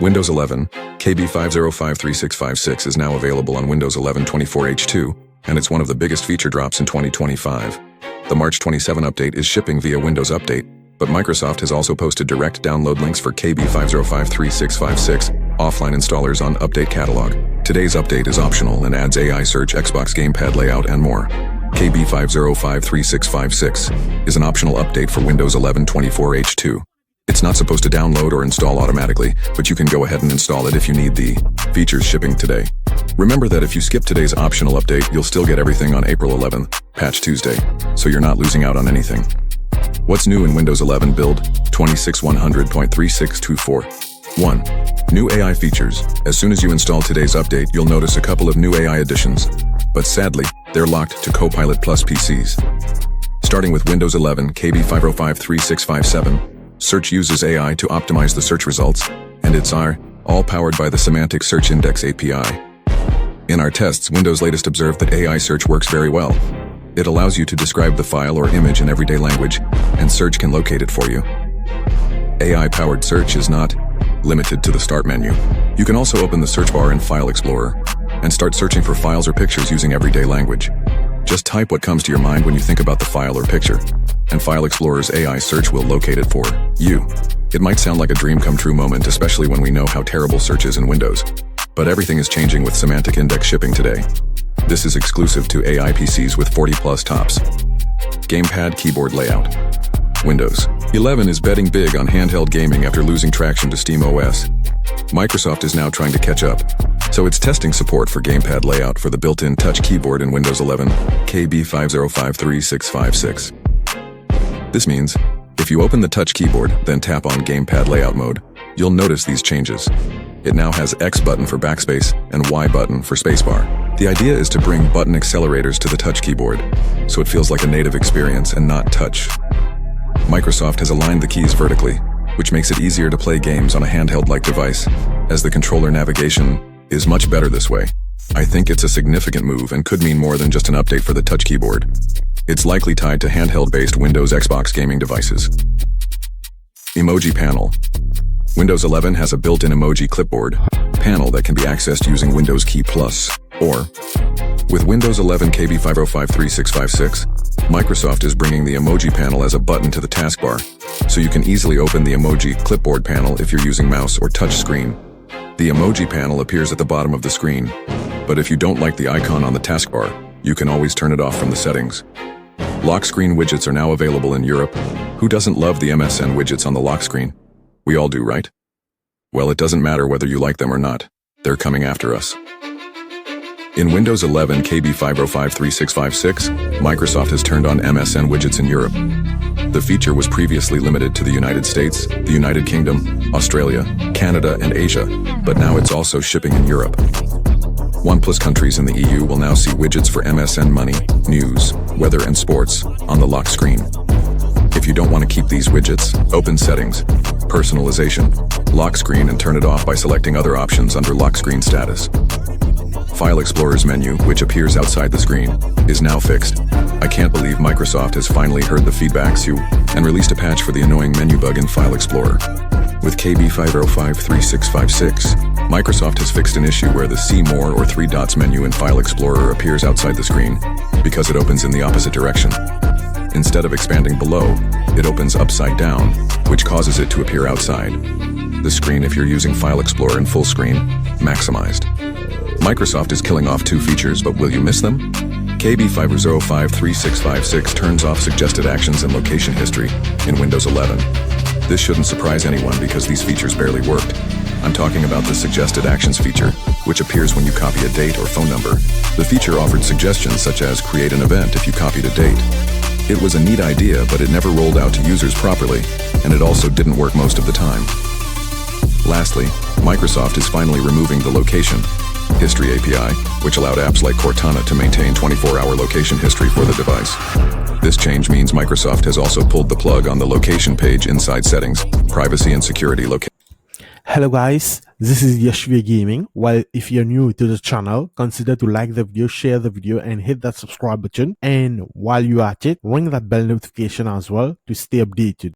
Windows 11, KB5053656 is now available on Windows 11 24H2, and it's one of the biggest feature drops in 2025. The March 27 update is shipping via Windows Update, but Microsoft has also posted direct download links for KB5053656 offline installers on Update Catalog. Today's update is optional and adds AI search, Xbox gamepad layout, and more. KB5053656 is an optional update for Windows 11 24H2. It's not supposed to download or install automatically, but you can go ahead and install it if you need the features shipping today. Remember that if you skip today's optional update, you'll still get everything on April 11th, Patch Tuesday, so you're not losing out on anything. What's new in Windows 11 build 26100.3624? 1. New AI features. As soon as you install today's update, you'll notice a couple of new AI additions, but sadly, they're locked to Copilot Plus PCs. Starting with Windows 11 KB5053657, Search uses AI to optimize the search results, and it's all powered by the Semantic Search Index API. In our tests, Windows latest observed that AI search works very well. It allows you to describe the file or image in everyday language, and search can locate it for you. AI-powered search is not limited to the Start menu. You can also open the search bar in File Explorer and start searching for files or pictures using everyday language. Just type what comes to your mind when you think about the file or picture, and File Explorer's AI search will locate it for you. It might sound like a dream come true moment, especially when we know how terrible search is in Windows. But everything is changing with Semantic Index shipping today. This is exclusive to AI PCs with 40+ tops. Gamepad keyboard layout. Windows 11 is betting big on handheld gaming after losing traction to SteamOS. Microsoft is now trying to catch up, so it's testing support for gamepad layout for the built-in touch keyboard in Windows 11 KB5053656. This means, if you open the touch keyboard, then tap on gamepad layout mode, you'll notice these changes. It now has X button for backspace and Y button for spacebar. The idea is to bring button accelerators to the touch keyboard, so it feels like a native experience and not touch. Microsoft has aligned the keys vertically, which makes it easier to play games on a handheld-like device, as the controller navigation is much better this way. I think it's a significant move and could mean more than just an update for the touch keyboard. It's likely tied to handheld-based Windows Xbox gaming devices. Emoji panel. Windows 11 has a built-in emoji clipboard panel that can be accessed using Windows Key Plus, or with Windows 11 KB5053656, Microsoft is bringing the emoji panel as a button to the taskbar, so you can easily open the emoji clipboard panel if you're using mouse or touch screen. The emoji panel appears at the bottom of the screen, but if you don't like the icon on the taskbar, you can always turn it off from the settings. Lock screen widgets are now available in Europe. Who doesn't love the MSN widgets on the lock screen? We all do, right? Well, it doesn't matter whether you like them or not. They're coming after us. In Windows 11 KB5053656, Microsoft has turned on MSN widgets in Europe. The feature was previously limited to the United States, the United Kingdom, Australia, Canada, and Asia, but now it's also shipping in Europe. 1+ countries in the EU will now see widgets for MSN Money, News, Weather, and Sports on the lock screen. If you don't want to keep these widgets, open Settings, Personalization, Lock Screen, and turn it off by selecting other options under Lock Screen Status. File Explorer's menu, which appears outside the screen, is now fixed. I can't believe Microsoft has finally heard the feedbacks and released a patch for the annoying menu bug in File Explorer. With KB5053656, Microsoft has fixed an issue where the See More or 3 dots menu in File Explorer appears outside the screen because it opens in the opposite direction. Instead of expanding below, it opens upside down, which causes it to appear outside the screen if you're using File Explorer in full screen, maximized. Microsoft is killing off 2 features, but will you miss them? KB5053656 turns off suggested actions and location history in Windows 11. This shouldn't surprise anyone because these features barely worked. I'm talking about the suggested actions feature, which appears when you copy a date or phone number. The feature offered suggestions such as create an event if you copied a date. It was a neat idea, but it never rolled out to users properly, and it also didn't work most of the time. Lastly, Microsoft is finally removing the location history API, which allowed apps like Cortana to maintain 24-hour location history for the device. This change means Microsoft has also pulled the plug on the location page inside Settings, Privacy and Security location. Hello guys, this is Yashvi Gaming. Well, if you're new to the channel, consider to like the video, share the video, and hit that subscribe button. And while you're at it, ring that bell notification as well to stay updated.